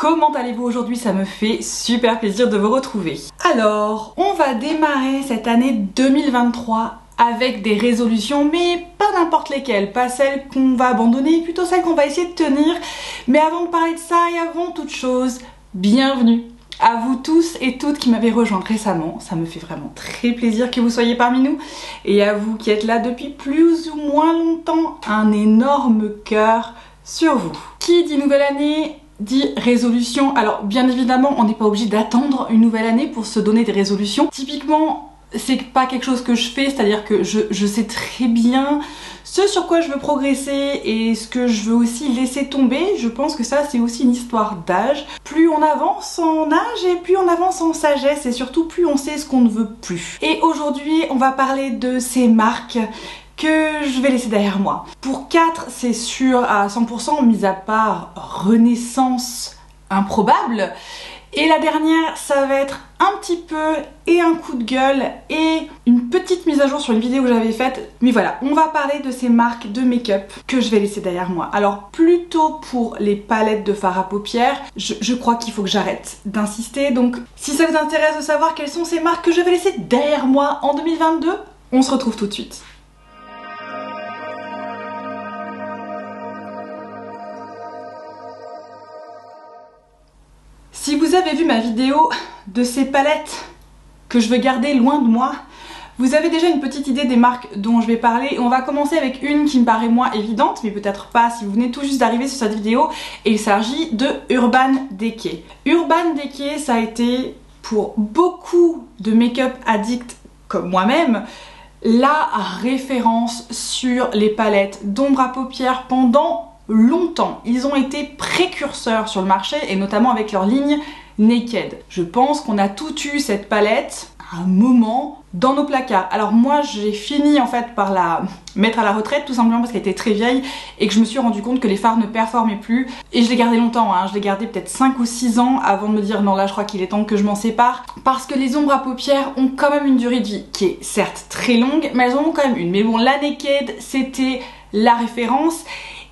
comment allez-vous aujourd'hui? Ça me fait super plaisir de vous retrouver. Alors, on va démarrer cette année 2023 avec des résolutions, mais pas n'importe lesquelles, pas celles qu'on va abandonner, plutôt celles qu'on va essayer de tenir. Mais avant de parler de ça et avant toute chose, bienvenue à vous tous et toutes qui m'avez rejoint récemment. Ça me fait vraiment très plaisir que vous soyez parmi nous. Et à vous qui êtes là depuis plus ou moins longtemps, un énorme cœur sur vous. Qui dit nouvelle année dit résolution. Alors bien évidemment, on n'est pas obligé d'attendre une nouvelle année pour se donner des résolutions. Typiquement, c'est pas quelque chose que je fais, c'est-à-dire que je sais très bien ce sur quoi je veux progresser et ce que je veux aussi laisser tomber. Je pense que ça, c'est aussi une histoire d'âge. Plus on avance en âge et plus on avance en sagesse, et surtout plus on sait ce qu'on ne veut plus. Et aujourd'hui, on va parler de ces marques que je vais laisser derrière moi. Pour 4, c'est sûr à 100%, mis à part Renaissance improbable. Et la dernière, ça va être un petit peu et un coup de gueule et une petite mise à jour sur une vidéo que j'avais faite. Mais voilà, on va parler de ces marques de make-up que je vais laisser derrière moi. Alors plutôt pour les palettes de fard à paupières, je crois qu'il faut que j'arrête d'insister. Donc si ça vous intéresse de savoir quelles sont ces marques que je vais laisser derrière moi en 2022, on se retrouve tout de suite. Si vous avez vu ma vidéo de ces palettes que je veux garder loin de moi, vous avez déjà une petite idée des marques dont je vais parler. On va commencer avec une qui me paraît moins évidente, mais peut-être pas si vous venez tout juste d'arriver sur cette vidéo, et il s'agit de Urban Decay. Urban Decay, ça a été pour beaucoup de make-up addicts comme moi-même la référence sur les palettes d'ombre à paupières pendant longtemps. Ils ont été précurseurs sur le marché et notamment avec leur ligne Naked. Je pense qu'on a tous eu cette palette à un moment dans nos placards. Alors moi j'ai fini en fait par la mettre à la retraite tout simplement parce qu'elle était très vieille et que je me suis rendu compte que les fards ne performaient plus, et je l'ai gardé longtemps, hein. Je l'ai gardé peut-être 5 ou 6 ans avant de me dire non, là je crois qu'il est temps que je m'en sépare, parce que les ombres à paupières ont quand même une durée de vie qui est certes très longue, mais elles en ont quand même une. Mais bon, la Naked c'était la référence.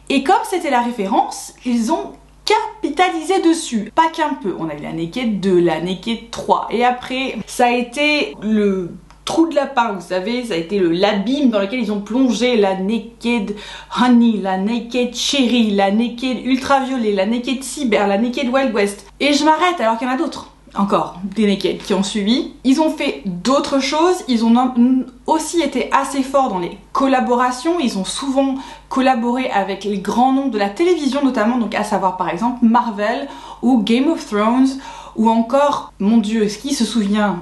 Et comme c'était la référence, ils ont capitalisé dessus. Pas qu'un peu. On a eu la Naked 2, la Naked 3. Et après, ça a été le trou de lapin, vous savez, ça a été l'abîme dans lequel ils ont plongé la Naked Honey, la Naked Cherry, la Naked Ultraviolet, la Naked Cyber, la Naked Wild West. Et je m'arrête alors qu'il y en a d'autres. Encore des Naked qui ont suivi. Ils ont fait d'autres choses, ils ont aussi été assez forts dans les collaborations. Ils ont souvent collaboré avec les grands noms de la télévision notamment, donc à savoir par exemple Marvel ou Game of Thrones, ou encore, mon dieu, est-ce qui se souvient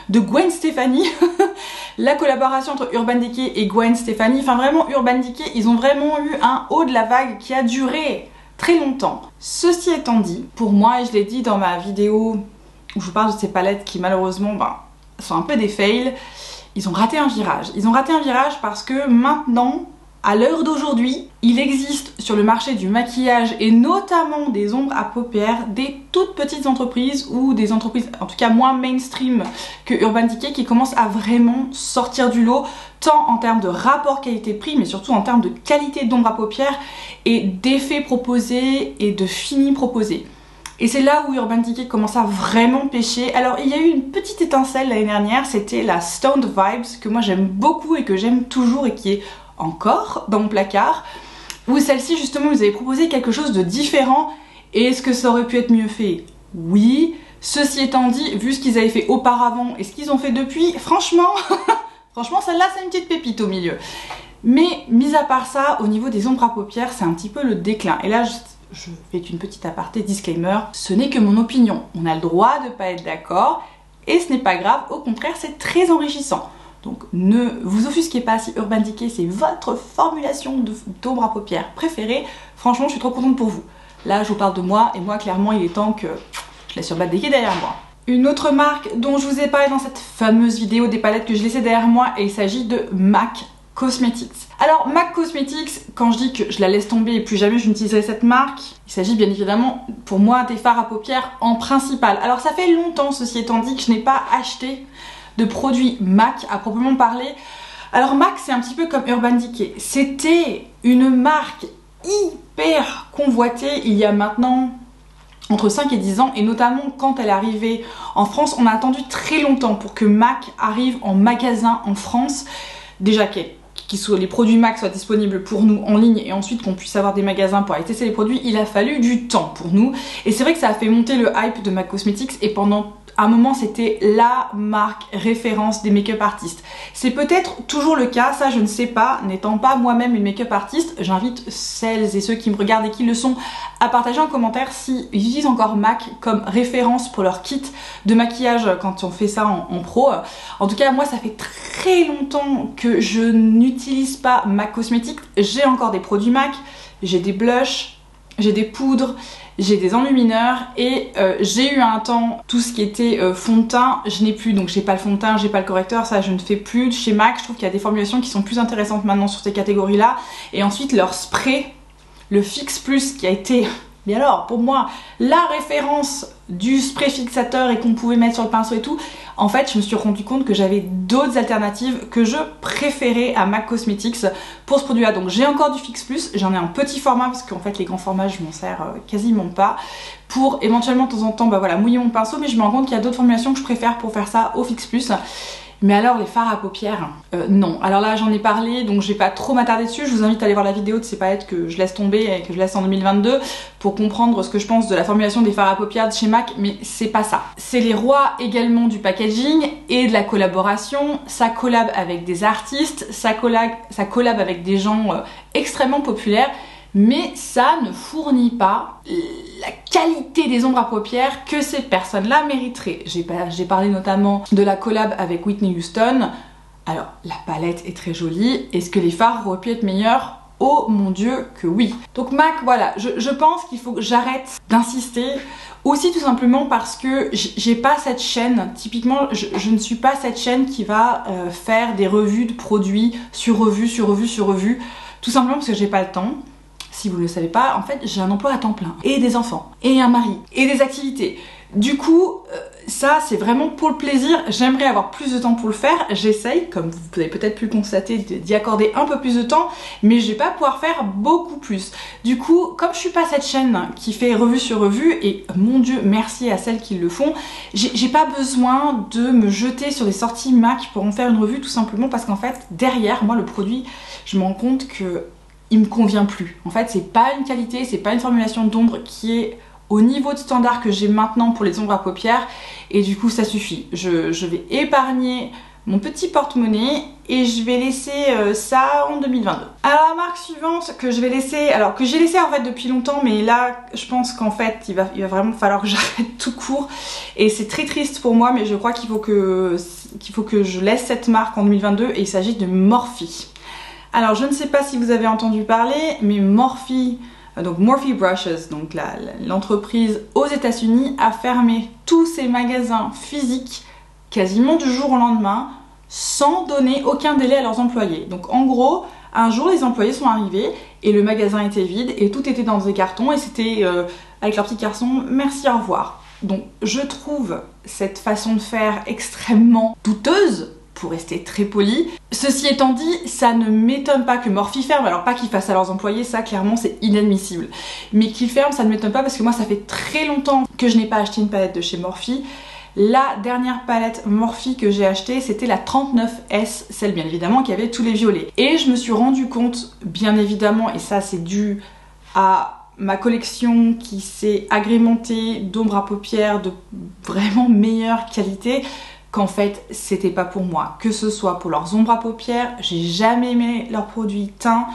de Gwen Stefani? La collaboration entre Urban Decay et Gwen Stefani, enfin vraiment Urban Decay, ils ont vraiment eu un haut de la vague qui a duré très longtemps. Ceci étant dit, pour moi, et je l'ai dit dans ma vidéo où je vous parle de ces palettes qui malheureusement sont un peu des fails, ils ont raté un virage. Ils ont raté un virage parce que maintenant, à l'heure d'aujourd'hui, il existe sur le marché du maquillage et notamment des ombres à paupières des toutes petites entreprises ou des entreprises en tout cas moins mainstream que Urban Decay qui commencent à vraiment sortir du lot, tant en termes de rapport qualité-prix mais surtout en termes de qualité d'ombre à paupières et d'effets proposés et de fini proposés. Et c'est là où Urban Decay commence à vraiment pêcher. Alors il y a eu une petite étincelle l'année dernière, c'était la Stoned Vibes que moi j'aime beaucoup et que j'aime toujours et qui est encore dans mon placard, où celle-ci justement vous avez proposé quelque chose de différent. Et est-ce que ça aurait pu être mieux fait? Oui. Ceci étant dit, vu ce qu'ils avaient fait auparavant et ce qu'ils ont fait depuis, franchement, franchement celle-là c'est une petite pépite au milieu. Mais mis à part ça, au niveau des ombres à paupières, c'est un petit peu le déclin. Et là je fais une petite aparté disclaimer, ce n'est que mon opinion. On a le droit de ne pas être d'accord et ce n'est pas grave, au contraire c'est très enrichissant. Donc ne vous offusquez pas si Urban Decay c'est votre formulation d'ombre à paupières préférée. Franchement je suis trop contente pour vous. Là je vous parle de moi et moi clairement il est temps que je laisse Urban Decay derrière moi. Une autre marque dont je vous ai parlé dans cette fameuse vidéo des palettes que je laissais derrière moi, et il s'agit de MAC Cosmetics. Alors MAC Cosmetics, quand je dis que je la laisse tomber et plus jamais je n'utiliserai cette marque, il s'agit bien évidemment pour moi des fards à paupières en principal. Alors ça fait longtemps, ceci étant dit, que je n'ai pas acheté de produits MAC à proprement parler. Alors MAC c'est un petit peu comme Urban Decay, c'était une marque hyper convoitée il y a maintenant entre 5 et 10 ans, et notamment quand elle est arrivée en France, on a attendu très longtemps pour que MAC arrive en magasin en France. Déjà les produits MAC soient disponibles pour nous en ligne et ensuite qu'on puisse avoir des magasins pour aller tester les produits, il a fallu du temps pour nous. Et c'est vrai que ça a fait monter le hype de MAC Cosmetics et pendant un moment c'était la marque référence des make-up artistes. C'est peut-être toujours le cas, ça je ne sais pas, n'étant pas moi-même une make-up artiste, j'invite celles et ceux qui me regardent et qui le sont à partager en commentaire s'ils utilisent encore MAC comme référence pour leur kit de maquillage quand on fait ça en pro. En tout cas moi ça fait très longtemps que je n'utilise pas MAC Cosmetics, j'ai encore des produits MAC, j'ai des blushs, j'ai des poudres, j'ai des enlumineurs et j'ai eu un temps tout ce qui était fond de teint, je n'ai plus, donc j'ai pas le fond de teint, j'ai pas le correcteur, ça je ne fais plus. Chez MAC, je trouve qu'il y a des formulations qui sont plus intéressantes maintenant sur ces catégories là. Et ensuite leur spray, le Fix Plus qui a été, mais alors pour moi, la référence du spray fixateur et qu'on pouvait mettre sur le pinceau et tout, en fait je me suis rendu compte que j'avais d'autres alternatives que je préférais à MAC Cosmetics pour ce produit là. Donc j'ai encore du Fix Plus, j'en ai un petit format parce qu'en fait les grands formats je m'en sers quasiment pas, pour éventuellement de temps en temps bah voilà, mouiller mon pinceau, mais je me rends compte qu'il y a d'autres formulations que je préfère pour faire ça au Fix Plus. Mais alors les fards à paupières, non. Alors là j'en ai parlé, donc je vais pas trop m'attarder dessus. Je vous invite à aller voir la vidéo de ces palettes que je laisse tomber et que je laisse en 2022 pour comprendre ce que je pense de la formulation des fards à paupières de chez MAC, mais c'est pas ça. C'est les rois également du packaging et de la collaboration. Ça collab avec des artistes, ça collab avec des gens extrêmement populaires, mais ça ne fournit pas la qualité des ombres à paupières que ces personnes-là mériteraient. J'ai parlé notamment de la collab avec Whitney Houston. Alors, la palette est très jolie. Est-ce que les fards auraient pu être meilleurs? Oh mon dieu que oui. Donc MAC, voilà, je pense qu'il faut que j'arrête d'insister. Aussi tout simplement parce que j'ai pas cette chaîne, typiquement je ne suis pas cette chaîne qui va faire des revues de produits sur revue, sur revue, sur revue. Tout simplement parce que j'ai pas le temps. Si vous ne le savez pas, en fait, j'ai un emploi à temps plein, et des enfants, et un mari, et des activités. Du coup, ça, c'est vraiment pour le plaisir. J'aimerais avoir plus de temps pour le faire. J'essaye, comme vous avez peut-être pu le constater, d'y accorder un peu plus de temps, mais je vais pas pouvoir faire beaucoup plus. Du coup, comme je suis pas cette chaîne qui fait revue sur revue, et mon Dieu, merci à celles qui le font, j'ai pas besoin de me jeter sur des sorties MAC pour en faire une revue, tout simplement parce qu'en fait, derrière, moi, le produit, je me rends compte que il me convient plus. En fait, c'est pas une qualité, c'est pas une formulation d'ombre qui est au niveau de standard que j'ai maintenant pour les ombres à paupières, et du coup ça suffit. Je vais épargner mon petit porte-monnaie et je vais laisser ça en 2022. Alors la marque suivante que je vais laisser, alors que j'ai laissé en fait depuis longtemps, mais là je pense qu'en fait il va vraiment falloir que j'arrête tout court, et c'est très triste pour moi, mais je crois qu'il faut que je laisse cette marque en 2022, et il s'agit de Morphe. Alors je ne sais pas si vous avez entendu parler, mais Morphe, donc Morphe Brushes, donc l'entreprise aux États-Unis, a fermé tous ses magasins physiques quasiment du jour au lendemain, sans donner aucun délai à leurs employés. Donc en gros, un jour les employés sont arrivés et le magasin était vide et tout était dans des cartons, et c'était avec leur petit garçon, merci, au revoir. Donc je trouve cette façon de faire extrêmement douteuse, pour rester très poli. Ceci étant dit, ça ne m'étonne pas que Morphe ferme. Alors pas qu'ils fassent à leurs employés, ça clairement c'est inadmissible. Mais qu'ils ferment, ça ne m'étonne pas parce que moi ça fait très longtemps que je n'ai pas acheté une palette de chez Morphe. La dernière palette Morphe que j'ai achetée, c'était la 39S, celle bien évidemment qui avait tous les violets. Et je me suis rendu compte, bien évidemment, et ça c'est dû à ma collection qui s'est agrémentée d'ombres à paupières de vraiment meilleure qualité, qu'en fait c'était pas pour moi, que ce soit pour leurs ombres à paupières. J'ai jamais aimé leurs produits teints,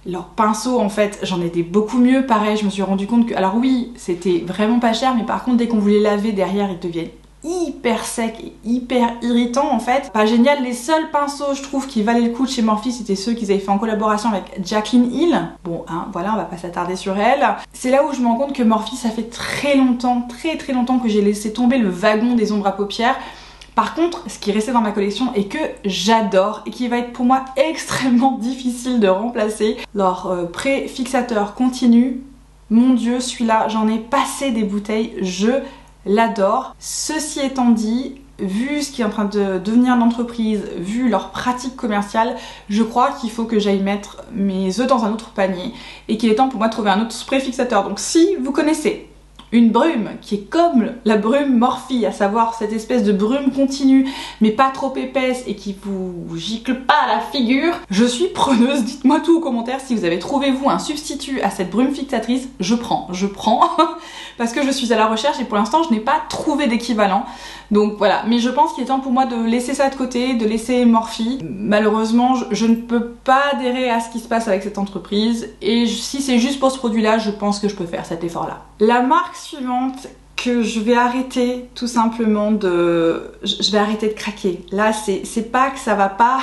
leurs pinceaux en fait j'en étais beaucoup mieux. Pareil, je me suis rendu compte que, alors oui c'était vraiment pas cher, mais par contre dès qu'on voulait laver derrière ils deviennent hyper secs et hyper irritants en fait. Pas génial. Les seuls pinceaux je trouve qui valaient le coup de chez Morphe, c'était ceux qu'ils avaient fait en collaboration avec Jaclyn Hill. Bon hein, voilà, on va pas s'attarder sur elle. C'est là où je me rends compte que Morphe, ça fait très longtemps que j'ai laissé tomber le wagon des ombres à paupières. Par contre, ce qui est resté dans ma collection et que j'adore et qui va être pour moi extrêmement difficile de remplacer, leur pré-fixateur continu. Mon Dieu, celui-là, j'en ai passé des bouteilles, je l'adore. Ceci étant dit, vu ce qui est en train de devenir l'entreprise, vu leur pratique commerciale, je crois qu'il faut que j'aille mettre mes œufs dans un autre panier et qu'il est temps pour moi de trouver un autre spray fixateur. Donc si vous connaissez une brume qui est comme la brume Morphe, à savoir cette espèce de brume continue mais pas trop épaisse et qui vous gicle pas à la figure, je suis preneuse. Dites-moi tout aux commentaires si vous avez trouvé vous un substitut à cette brume fixatrice. Je prends parce que je suis à la recherche et pour l'instant je n'ai pas trouvé d'équivalent. Donc voilà, mais je pense qu'il est temps pour moi de laisser ça de côté, de laisser Morphe. Malheureusement, je ne peux pas adhérer à ce qui se passe avec cette entreprise et si c'est juste pour ce produit-là, je pense que je peux faire cet effort-là. La marque suivante que je vais arrêter tout simplement je vais arrêter de craquer. Là, c'est pas que ça va pas,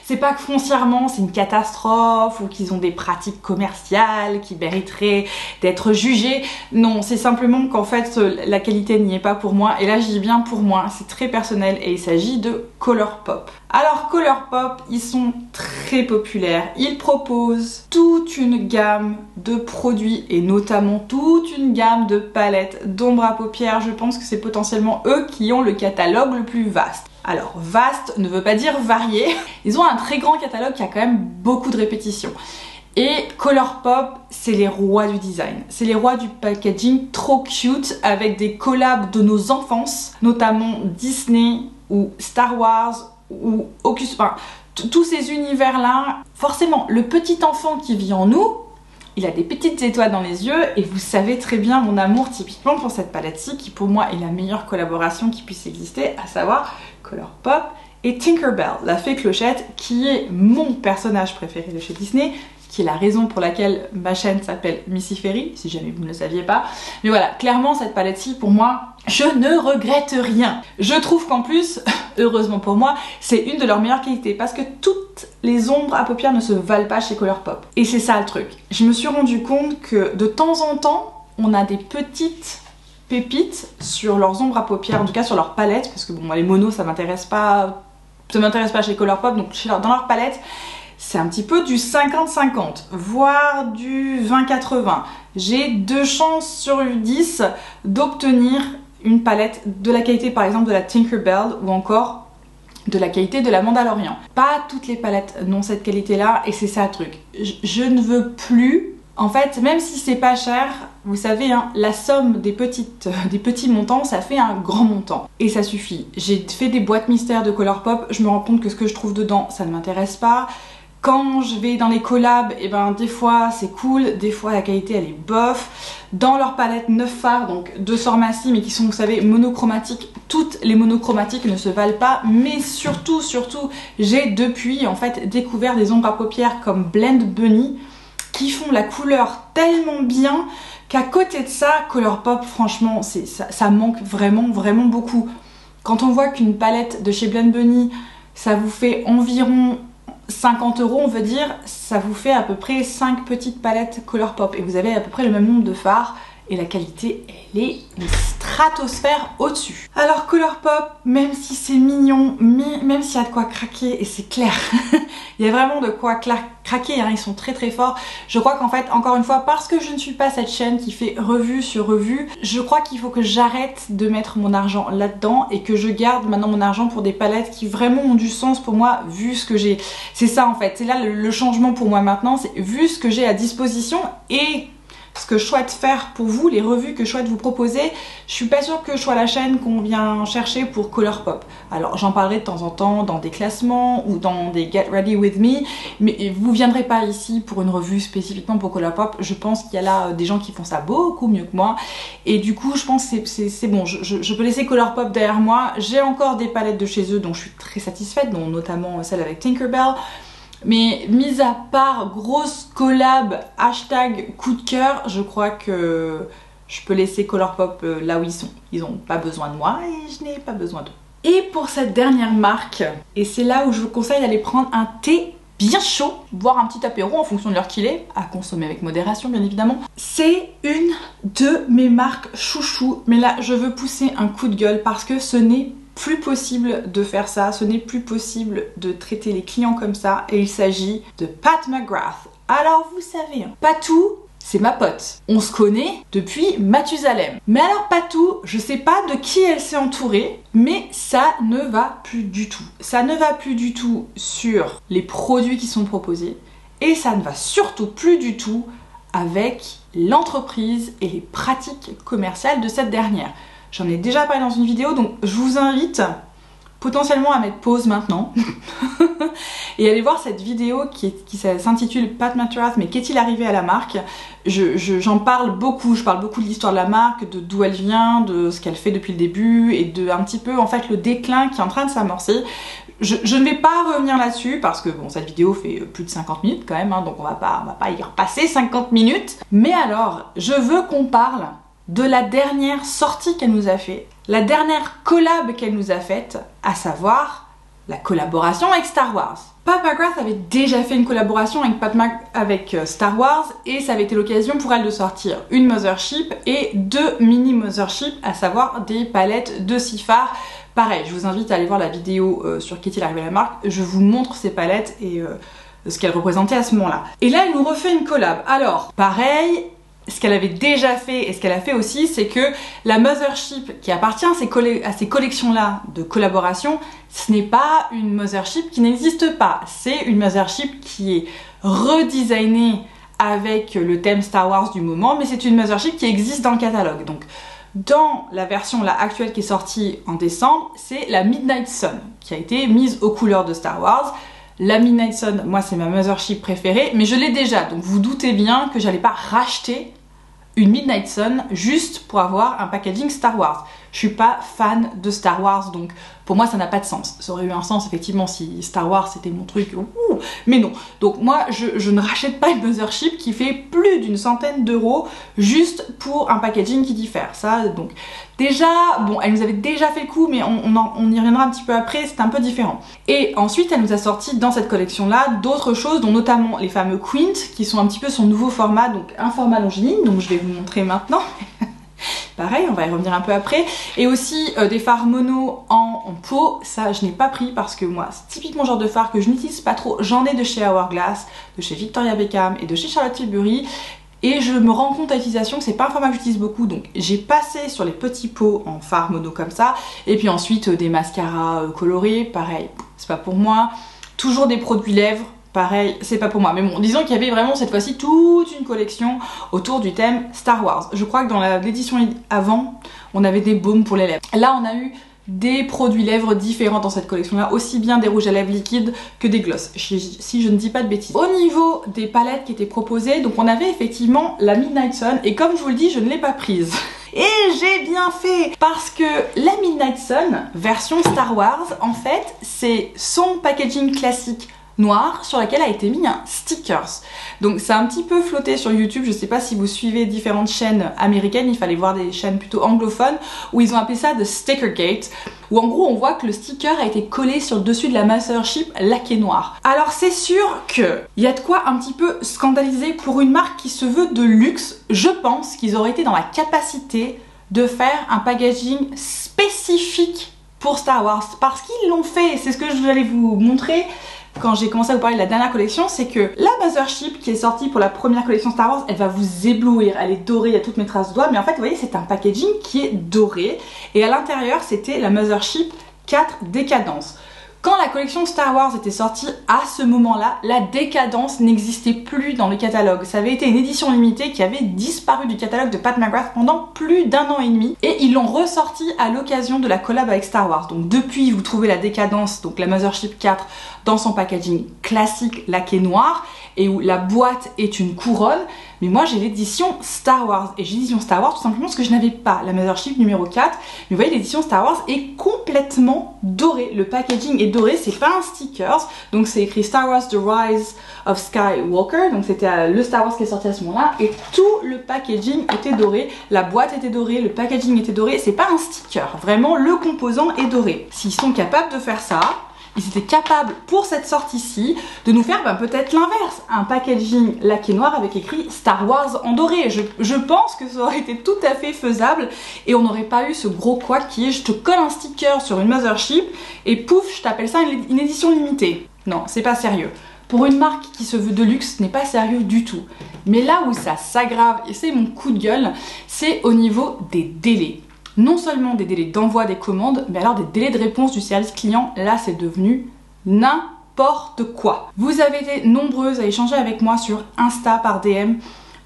c'est pas que foncièrement c'est une catastrophe ou qu'ils ont des pratiques commerciales qui mériteraient d'être jugées. Non, c'est simplement qu'en fait la qualité n'y est pas pour moi. Et là, je dis bien pour moi, c'est très personnel et il s'agit de Colourpop. Alors Colourpop, ils sont très populaires. Ils proposent toute une gamme de produits et notamment toute une gamme de palettes d'ombre à paupières. Je pense que c'est potentiellement eux qui ont le catalogue le plus vaste. Alors vaste ne veut pas dire varié. Ils ont un très grand catalogue qui a quand même beaucoup de répétitions. Et Colourpop, c'est les rois du design. C'est les rois du packaging trop cute avec des collabs de nos enfances, notamment Disney ou Star Wars ou Hocus, enfin, tous ces univers-là. Forcément, le petit enfant qui vit en nous, il a des petites étoiles dans les yeux et vous savez très bien mon amour typiquement pour cette palette-ci qui pour moi est la meilleure collaboration qui puisse exister, à savoir Colourpop et Tinkerbell, la fée clochette, qui est mon personnage préféré de chez Disney, qui est la raison pour laquelle ma chaîne s'appelle Missy Ferry, si jamais vous ne le saviez pas. Mais voilà, clairement cette palette-ci, pour moi, je ne regrette rien. Je trouve qu'en plus, heureusement pour moi, c'est une de leurs meilleures qualités parce que toutes les ombres à paupières ne se valent pas chez Colourpop. Et c'est ça le truc. Je me suis rendu compte que de temps en temps, on a des petites pépites sur leurs ombres à paupières, en tout cas sur leur palette, parce que bon, moi les monos ça m'intéresse pas chez Colourpop, donc dans leur palette, c'est un petit peu du 50-50, voire du 20-80. J'ai 2 chances sur 10 d'obtenir une palette de la qualité par exemple de la Tinkerbell ou encore de la qualité de la Mandalorian. Pas toutes les palettes n'ont cette qualité-là et c'est ça le truc. Je ne veux plus. En fait, même si c'est pas cher, vous savez, hein, la somme des petits montants, ça fait un grand montant. Et ça suffit. J'ai fait des boîtes mystères de Colourpop, je me rends compte que ce que je trouve dedans, ça ne m'intéresse pas. Quand je vais dans les collabs, et ben des fois c'est cool, des fois la qualité elle est bof. Dans leur palette 9 fards, donc 2 Sormassi, mais qui sont, vous savez, monochromatiques, toutes les monochromatiques ne se valent pas. Mais surtout, j'ai depuis en fait découvert des ombres à paupières comme Blend Bunny, qui font la couleur tellement bien qu'à côté de ça, Colourpop, franchement, ça manque vraiment beaucoup. Quand on voit qu'une palette de chez Blend Bunny, ça vous fait environ 50 €, on veut dire, ça vous fait à peu près 5 petites palettes Colourpop et vous avez à peu près le même nombre de fards et la qualité, elle est une stratosphère au-dessus. Alors Colourpop, même si c'est mignon, même s'il y a de quoi craquer, et c'est clair, il y a vraiment de quoi craquer, hein, ils sont très forts. Je crois qu'en fait, encore une fois, parce que je ne suis pas cette chaîne qui fait revue sur revue, je crois qu'il faut que j'arrête de mettre mon argent là-dedans et que je garde maintenant mon argent pour des palettes qui vraiment ont du sens pour moi, vu ce que j'ai. C'est ça en fait, c'est là le changement pour moi maintenant, c'est vu ce que j'ai à disposition et ce que je souhaite faire pour vous, les revues que je souhaite vous proposer. Je suis pas sûre que je sois la chaîne qu'on vient chercher pour Colourpop. Alors j'en parlerai de temps en temps dans des classements ou dans des Get Ready With Me, mais vous viendrez pas ici pour une revue spécifiquement pour Colourpop. Je pense qu'il y a là des gens qui font ça beaucoup mieux que moi et du coup je pense que c'est bon, je peux laisser Colourpop derrière moi. J'ai encore des palettes de chez eux dont je suis très satisfaite, dont notamment celle avec Tinkerbell. Mais mis à part grosse collab hashtag coup de cœur, je crois que je peux laisser Colourpop là où ils sont. Ils n'ont pas besoin de moi et je n'ai pas besoin d'eux. Et pour cette dernière marque, et c'est là où je vous conseille d'aller prendre un thé bien chaud, voire un petit apéro en fonction de l'heure qu'il est, à consommer avec modération bien évidemment. C'est une de mes marques chouchou, mais là je veux pousser un coup de gueule parce que ce n'est plus possible de faire ça, ce n'est plus possible de traiter les clients comme ça et il s'agit de Pat McGrath. Alors vous savez, Patou, c'est ma pote. On se connaît depuis Mathusalem. Mais alors Patou, je sais pas de qui elle s'est entourée, mais ça ne va plus du tout. Ça ne va plus du tout sur les produits qui sont proposés et ça ne va surtout plus du tout avec l'entreprise et les pratiques commerciales de cette dernière. J'en ai déjà parlé dans une vidéo, donc je vous invite potentiellement à mettre pause maintenant et aller voir cette vidéo qui s'intitule Pat McGrath, mais qu'est-il arrivé à la marque? J'en parle beaucoup, je parle beaucoup de l'histoire de la marque, de d'où elle vient, de ce qu'elle fait depuis le début et de un petit peu en fait le déclin qui est en train de s'amorcer. Je ne vais pas revenir là-dessus parce que bon, cette vidéo fait plus de 50 minutes quand même, hein, donc on va pas y repasser 50 minutes. Mais alors, je veux qu'on parle de la dernière sortie qu'elle nous a fait, la dernière collab qu'elle nous a faite, à savoir la collaboration avec Star Wars. Pat McGrath avait déjà fait une collaboration avec Star Wars et ça avait été l'occasion pour elle de sortir une Mothership et 2 mini Mothership, à savoir des palettes de Sifar. Pareil, je vous invite à aller voir la vidéo sur qu'est-il arrivé à la marque, je vous montre ces palettes et ce qu'elles représentaient à ce moment-là. Et là, elle nous refait une collab. Alors, pareil, ce qu'elle avait déjà fait et ce qu'elle a fait aussi, c'est que la Mothership qui appartient à ces collections-là de collaboration, ce n'est pas une Mothership qui n'existe pas. C'est une Mothership qui est redesignée avec le thème Star Wars du moment, mais c'est une Mothership qui existe dans le catalogue. Donc, dans la version là, actuelle qui est sortie en décembre, c'est la Midnight Sun qui a été mise aux couleurs de Star Wars. La Midnight Sun, moi c'est ma Mothership préférée, mais je l'ai déjà, donc vous doutez bien que j'allais pas racheter une Midnight Sun juste pour avoir un packaging Star Wars. Je suis pas fan de Star Wars, donc pour moi ça n'a pas de sens. Ça aurait eu un sens effectivement si Star Wars c'était mon truc, mais non. Donc moi je ne rachète pas une Mothership qui fait plus d'une centaine d'euros juste pour un packaging qui diffère. Ça, donc déjà, bon, elle nous avait déjà fait le coup, mais on y reviendra un petit peu après, c'est un peu différent. Et ensuite elle nous a sorti dans cette collection là d'autres choses, dont notamment les fameux Quint, qui sont un petit peu son nouveau format, donc un format longiligne, donc je vais vous montrer maintenant. Pareil, on va y revenir un peu après. Et aussi des fards mono en peau. Ça, je n'ai pas pris parce que moi, c'est typiquement le genre de fard que je n'utilise pas trop. J'en ai de chez Hourglass, de chez Victoria Beckham et de chez Charlotte Tilbury. Et je me rends compte à l'utilisation que c'est pas un format que j'utilise beaucoup. Donc j'ai passé sur les petits pots en fard mono comme ça. Et puis ensuite des mascaras colorés. Pareil, c'est pas pour moi. Toujours des produits lèvres. Pareil, c'est pas pour moi. Mais bon, disons qu'il y avait vraiment cette fois-ci toute une collection autour du thème Star Wars. Je crois que dans l'édition avant, on avait des baumes pour les lèvres. Là, on a eu des produits lèvres différents dans cette collection-là, aussi bien des rouges à lèvres liquides que des glosses, si je ne dis pas de bêtises. Au niveau des palettes qui étaient proposées, donc on avait effectivement la Midnight Sun, et comme je vous le dis, je ne l'ai pas prise. Et j'ai bien fait, parce que la Midnight Sun, version Star Wars, en fait, c'est son packaging classique noir sur laquelle a été mis un stickers. Donc c'est un petit peu flotté sur YouTube, je sais pas si vous suivez différentes chaînes américaines, il fallait voir des chaînes plutôt anglophones où ils ont appelé ça de Stickergate, où en gros on voit que le sticker a été collé sur le dessus de la Mothership laquée noire. Alors c'est sûr que il y a de quoi un petit peu scandaliser pour une marque qui se veut de luxe. Je pense qu'ils auraient été dans la capacité de faire un packaging spécifique pour Star Wars, parce qu'ils l'ont fait. C'est ce que je vais aller vous montrer quand j'ai commencé à vous parler de la dernière collection, c'est que la Mothership qui est sortie pour la première collection Star Wars, elle va vous éblouir, elle est dorée, il y a toutes mes traces de doigts, mais en fait vous voyez c'est un packaging qui est doré, et à l'intérieur c'était la Mothership 4 Décadence. Quand la collection Star Wars était sortie à ce moment-là, la Décadence n'existait plus dans le catalogue. Ça avait été une édition limitée qui avait disparu du catalogue de Pat McGrath pendant plus d'1 an et demi. Et ils l'ont ressorti à l'occasion de la collab avec Star Wars. Donc depuis, vous trouvez la Décadence, donc la Mothership 4, dans son packaging classique laqué noir, et où la boîte est une couronne. Mais moi j'ai l'édition Star Wars, et j'ai l'édition Star Wars tout simplement parce que je n'avais pas la Mothership numéro 4. Mais vous voyez, l'édition Star Wars est complètement dorée, le packaging est doré, c'est pas un stickers, donc c'est écrit Star Wars The Rise of Skywalker, donc c'était le Star Wars qui est sorti à ce moment là, et tout le packaging était doré, la boîte était dorée, le packaging était doré, c'est pas un sticker, vraiment le composant est doré. S'ils sont capables de faire ça, ils étaient capables pour cette sortie-ci de nous faire peut-être l'inverse, un packaging laqué noir avec écrit Star Wars en doré. Je pense que ça aurait été tout à fait faisable et on n'aurait pas eu ce gros couac qui est je te colle un sticker sur une Mothership et pouf, je t'appelle ça une édition limitée. Non, c'est pas sérieux. Pour une marque qui se veut de luxe, ce n'est pas sérieux du tout. Mais là où ça s'aggrave, et c'est mon coup de gueule, c'est au niveau des délais. Non seulement des délais d'envoi des commandes, mais alors des délais de réponse du service client, là c'est devenu n'importe quoi. Vous avez été nombreuses à échanger avec moi sur Insta par DM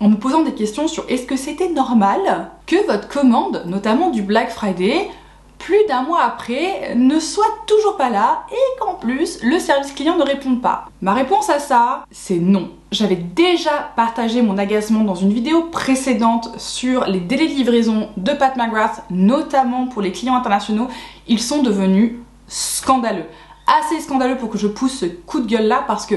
en me posant des questions sur est-ce que c'était normal que votre commande, notamment du Black Friday, plus d'un mois après, ne soit toujours pas là et qu'en plus, le service client ne réponde pas. Ma réponse à ça, c'est non. J'avais déjà partagé mon agacement dans une vidéo précédente sur les délais de livraison de Pat McGrath, notamment pour les clients internationaux. Ils sont devenus scandaleux. Assez scandaleux pour que je pousse ce coup de gueule là parce que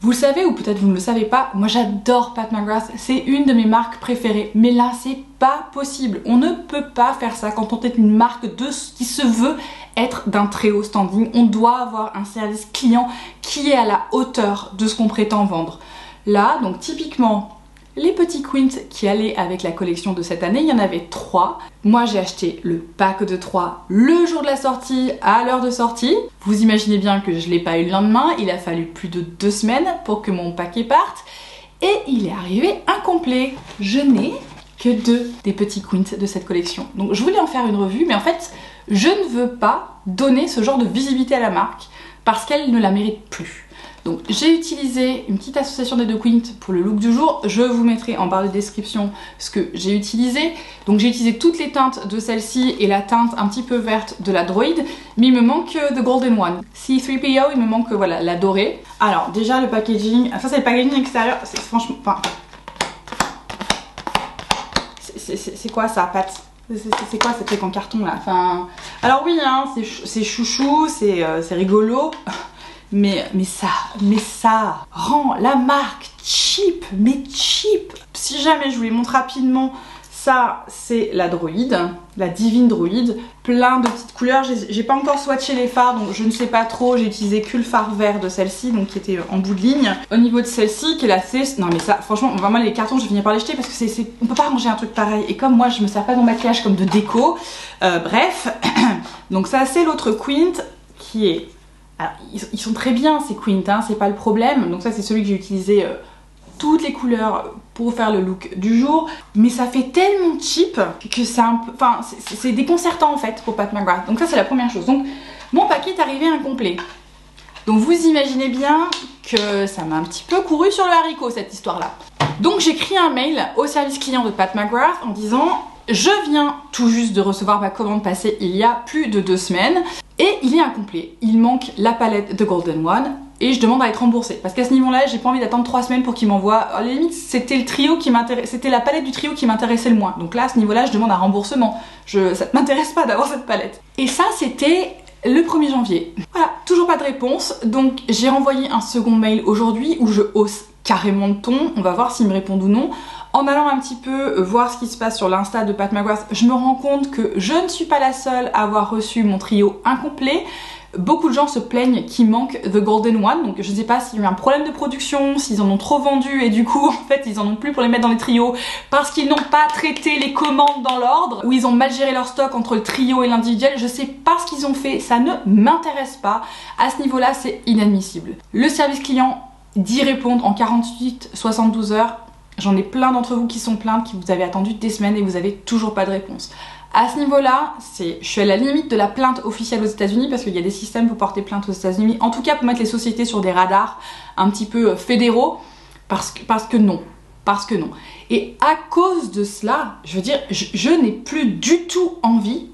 vous le savez ou peut-être vous ne le savez pas, moi j'adore Pat McGrath, c'est une de mes marques préférées. Mais là c'est pas possible, on ne peut pas faire ça quand on est une marque qui se veut être d'un très haut standing. On doit avoir un service client qui est à la hauteur de ce qu'on prétend vendre. Là, donc typiquement, les petits quints qui allaient avec la collection de cette année, il y en avait 3. Moi j'ai acheté le pack de 3 le jour de la sortie, à l'heure de sortie. Vous imaginez bien que je ne l'ai pas eu le lendemain, il a fallu plus de 2 semaines pour que mon paquet parte. Et il est arrivé incomplet. Je n'ai que 2 des petits quints de cette collection. Donc je voulais en faire une revue, mais en fait, je ne veux pas donner ce genre de visibilité à la marque parce qu'elle ne la mérite plus. Donc j'ai utilisé une petite association des 2 quints pour le look du jour. Je vous mettrai en barre de description ce que j'ai utilisé. Donc j'ai utilisé toutes les teintes de celle-ci et la teinte un petit peu verte de la droïde. Mais il me manque The Golden One. C3PO, il me manque voilà, la dorée. Alors déjà le packaging, ça c'est le packaging extérieur. C'est franchement... Enfin... C'est quoi ça, Pat? C'est quoi ce truc en carton là? Enfin... Alors oui, hein, c'est chouchou, c'est rigolo. Mais ça rend la marque cheap, mais cheap. Si jamais je vous les montre rapidement, ça c'est la droïde, la divine droïde, plein de petites couleurs. J'ai pas encore swatché les fards, donc je ne sais pas trop. J'ai utilisé que le fard vert de celle-ci, donc qui était en bout de ligne. Au niveau de celle-ci, qui est la C, non mais ça, franchement, vraiment les cartons, je vais finir par les jeter parce que on peut pas ranger un truc pareil. Et comme moi, je me sers pas de mon maquillage comme de déco, bref. Donc ça c'est l'autre quint qui est... Alors, ils sont très bien ces quints, hein, c'est pas le problème. Donc ça c'est celui que j'ai utilisé toutes les couleurs pour faire le look du jour. Mais ça fait tellement cheap que c'est un peu... Enfin, c'est déconcertant en fait pour Pat McGrath. Donc ça c'est la première chose. Donc mon paquet est arrivé incomplet. Donc vous imaginez bien que ça m'a un petit peu couru sur le haricot cette histoire-là. Donc j'écris un mail au service client de Pat McGrath en disant... Je viens tout juste de recevoir ma commande passée il y a plus de 2 semaines et il est incomplet. Il manque la palette de Golden One et je demande à être remboursée. Parce qu'à ce niveau-là, j'ai pas envie d'attendre 3 semaines pour qu'il m'envoie. À la limite, c'était le trio qui m'intéressait, c'était la palette du trio qui m'intéressait le moins. Donc là, à ce niveau-là, je demande un remboursement. Ça ne m'intéresse pas d'avoir cette palette. Et ça, c'était le 1er janvier. Voilà, toujours pas de réponse. Donc j'ai renvoyé un second mail aujourd'hui où je hausse carrément de ton. On va voir s'ils me répondent ou non. En allant un petit peu voir ce qui se passe sur l'Insta de Pat McGrath, je me rends compte que je ne suis pas la seule à avoir reçu mon trio incomplet. Beaucoup de gens se plaignent qu'il manque The Golden One, donc je ne sais pas s'il y a eu un problème de production, s'ils en ont trop vendu et du coup en fait ils en ont plus pour les mettre dans les trios parce qu'ils n'ont pas traité les commandes dans l'ordre ou ils ont mal géré leur stock entre le trio et l'individuel. Je sais pas ce qu'ils ont fait, ça ne m'intéresse pas. À ce niveau-là, c'est inadmissible. Le service client d'y répondre en 48-72 heures. J'en ai plein d'entre vous qui sont plaintes, qui vous avez attendu des semaines et vous avez toujours pas de réponse. À ce niveau-là, je suis à la limite de la plainte officielle aux États-Unis parce qu'il y a des systèmes pour porter plainte aux États-Unis. En tout cas, pour mettre les sociétés sur des radars un petit peu fédéraux, parce que non. Parce que non. Et à cause de cela, je veux dire, je n'ai plus du tout envie,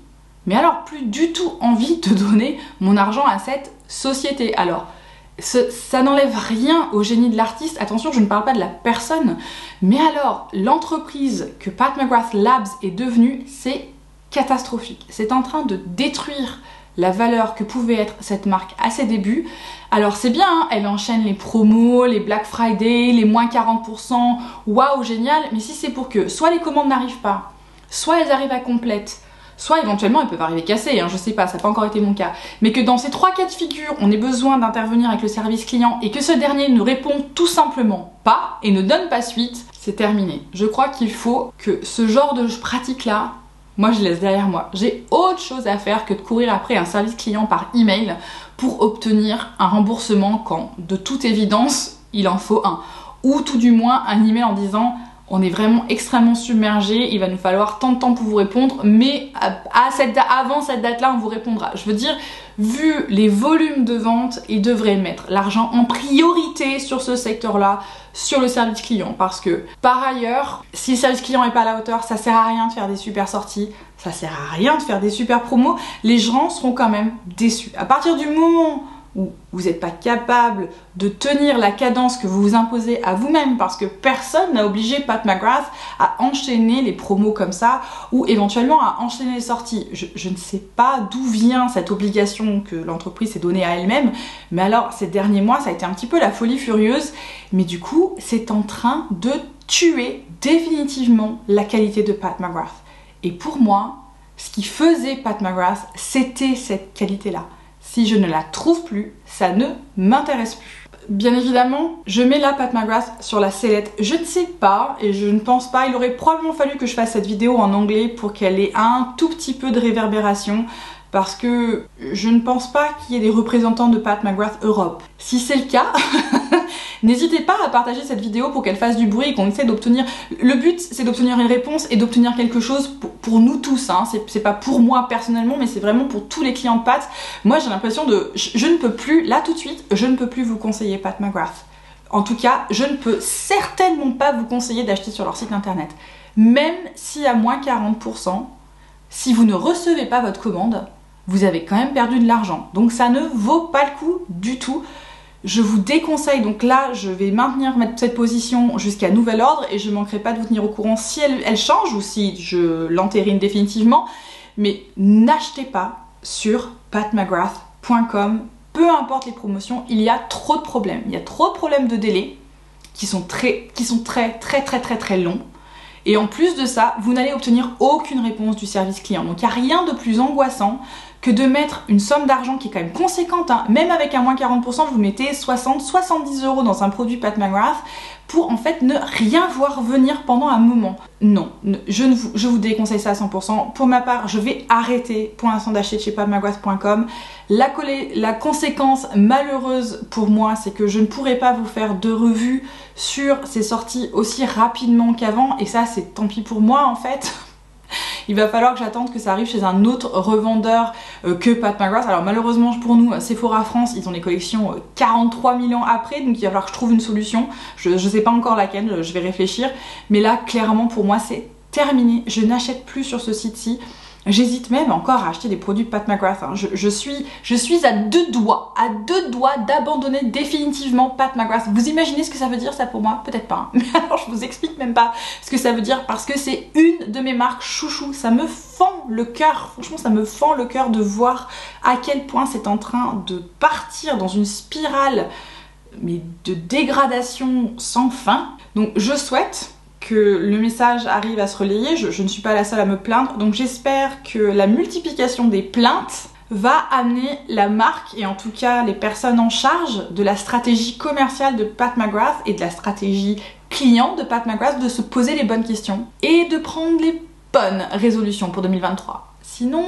mais alors plus du tout envie de donner mon argent à cette société. Alors, ça n'enlève rien au génie de l'artiste, attention, je ne parle pas de la personne, mais alors l'entreprise que Pat McGrath Labs est devenue, c'est catastrophique. C'est en train de détruire la valeur que pouvait être cette marque à ses débuts. Alors c'est bien, hein, elle enchaîne les promos, les Black Friday, les moins 40%, waouh, génial, mais si c'est pour que soit les commandes n'arrivent pas, soit elles arrivent à complète, soit éventuellement elles peuvent arriver cassées, hein, je sais pas, ça n'a pas encore été mon cas, mais que dans ces 3 cas de figure, on ait besoin d'intervenir avec le service client et que ce dernier ne répond tout simplement pas et ne donne pas suite, c'est terminé. Je crois qu'il faut que ce genre de pratique-là, moi je laisse derrière moi. J'ai autre chose à faire que de courir après un service client par email pour obtenir un remboursement quand, de toute évidence, il en faut un. Ou tout du moins un email en disant on est vraiment extrêmement submergé, il va nous falloir tant de temps pour vous répondre, mais avant cette date-là, on vous répondra. Je veux dire, vu les volumes de vente, ils devraient mettre l'argent en priorité sur ce secteur-là, sur le service client, parce que par ailleurs, si le service client n'est pas à la hauteur, ça sert à rien de faire des super sorties, ça sert à rien de faire des super promos, les gens seront quand même déçus. À partir du moment où vous n'êtes pas capable de tenir la cadence que vous vous imposez à vous-même, parce que personne n'a obligé Pat McGrath à enchaîner les promos comme ça, ou éventuellement à enchaîner les sorties. Je ne sais pas d'où vient cette obligation que l'entreprise s'est donnée à elle-même, mais alors ces derniers mois, ça a été un petit peu la folie furieuse, mais du coup, c'est en train de tuer définitivement la qualité de Pat McGrath. Et pour moi, ce qui faisait Pat McGrath, c'était cette qualité-là. Si je ne la trouve plus, ça ne m'intéresse plus. Bien évidemment, je mets là Pat McGrath sur la sellette. Je ne sais pas et je ne pense pas. Il aurait probablement fallu que je fasse cette vidéo en anglais pour qu'elle ait un tout petit peu de réverbération. Parce que je ne pense pas qu'il y ait des représentants de Pat McGrath Europe. Si c'est le cas, n'hésitez pas à partager cette vidéo pour qu'elle fasse du bruit et qu'on essaie d'obtenir... Le but, c'est d'obtenir une réponse et d'obtenir quelque chose pour nous tous. Hein. C'est pas pour moi personnellement, mais c'est vraiment pour tous les clients de Pat. Moi, j'ai l'impression de... Je ne peux plus, là tout de suite, je ne peux plus vous conseiller Pat McGrath. En tout cas, je ne peux certainement pas vous conseiller d'acheter sur leur site internet. Même si à moins 40%, si vous ne recevez pas votre commande, vous avez quand même perdu de l'argent. Donc ça ne vaut pas le coup du tout. Je vous déconseille, donc là je vais maintenir cette position jusqu'à nouvel ordre et je ne manquerai pas de vous tenir au courant si elle change ou si je l'entérine définitivement. Mais n'achetez pas sur patmcgrath.com, peu importe les promotions, il y a trop de problèmes. Il y a trop de problèmes de délai qui sont très longs. Et en plus de ça, vous n'allez obtenir aucune réponse du service client. Donc il n'y a rien de plus angoissant que de mettre une somme d'argent qui est quand même conséquente, hein. Même avec un moins 40%, vous mettez 60-70 € dans un produit Pat McGrath pour en fait ne rien voir venir pendant un moment. Non, je vous déconseille ça à 100%. Pour ma part, je vais arrêter pour l'instant d'acheter chez patmcgrath.com. La conséquence malheureuse pour moi, c'est que je ne pourrai pas vous faire de revue sur ces sorties aussi rapidement qu'avant, et ça c'est tant pis pour moi en fait. Il va falloir que j'attende que ça arrive chez un autre revendeur que Pat McGrath. Alors malheureusement pour nous, Sephora France, ils ont des collections 43 000 ans après, donc il va falloir que je trouve une solution. Je sais pas encore laquelle, je vais réfléchir. Mais là, clairement pour moi, c'est terminé. Je n'achète plus sur ce site-ci. J'hésite même encore à acheter des produits de Pat McGrath. Hein. Je suis à deux doigts d'abandonner définitivement Pat McGrath. Vous imaginez ce que ça veut dire ça pour moi? Peut-être pas. Hein. Mais alors je vous explique même pas ce que ça veut dire parce que c'est une de mes marques chouchou. Ça me fend le cœur. Franchement, ça me fend le cœur de voir à quel point c'est en train de partir dans une spirale mais de dégradation sans fin. Donc je souhaite que le message arrive à se relayer, je ne suis pas la seule à me plaindre, donc j'espère que la multiplication des plaintes va amener la marque et en tout cas les personnes en charge de la stratégie commerciale de Pat McGrath et de la stratégie client de Pat McGrath de se poser les bonnes questions et de prendre les bonnes résolutions pour 2023. Sinon,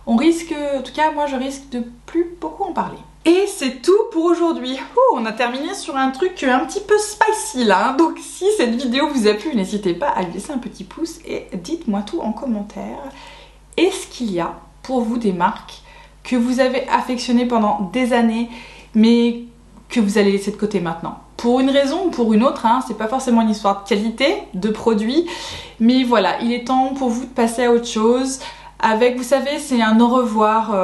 on risque, en tout cas moi je risque de plus beaucoup en parler. Et c'est tout pour aujourd'hui. On a terminé sur un truc un petit peu spicy là. Hein. Donc si cette vidéo vous a plu, n'hésitez pas à lui laisser un petit pouce et dites-moi tout en commentaire. Est-ce qu'il y a pour vous des marques que vous avez affectionnées pendant des années mais que vous allez laisser de côté maintenant? Pour une raison ou pour une autre, hein, c'est pas forcément une histoire de qualité, de produit, mais voilà, il est temps pour vous de passer à autre chose. Avec, vous savez, c'est un au revoir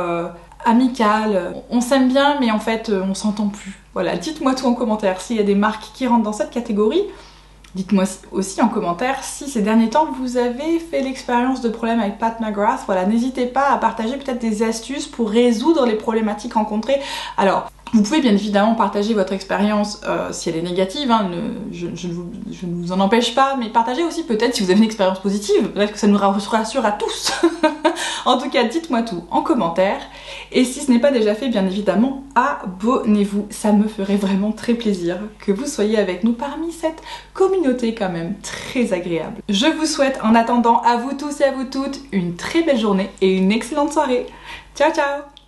amical, on s'aime bien mais en fait on s'entend plus. Voilà, dites-moi tout en commentaire s'il y a des marques qui rentrent dans cette catégorie. Dites-moi aussi en commentaire si ces derniers temps vous avez fait l'expérience de problèmes avec Pat McGrath. Voilà, n'hésitez pas à partager peut-être des astuces pour résoudre les problématiques rencontrées. Alors, vous pouvez bien évidemment partager votre expérience si elle est négative, hein, je ne vous en empêche pas, mais partagez aussi peut-être si vous avez une expérience positive, peut-être que ça nous rassure à tous. En tout cas, dites-moi tout en commentaire, et si ce n'est pas déjà fait, bien évidemment, abonnez-vous, ça me ferait vraiment très plaisir que vous soyez avec nous parmi cette communauté quand même très agréable. Je vous souhaite en attendant à vous tous et à vous toutes une très belle journée et une excellente soirée. Ciao ciao!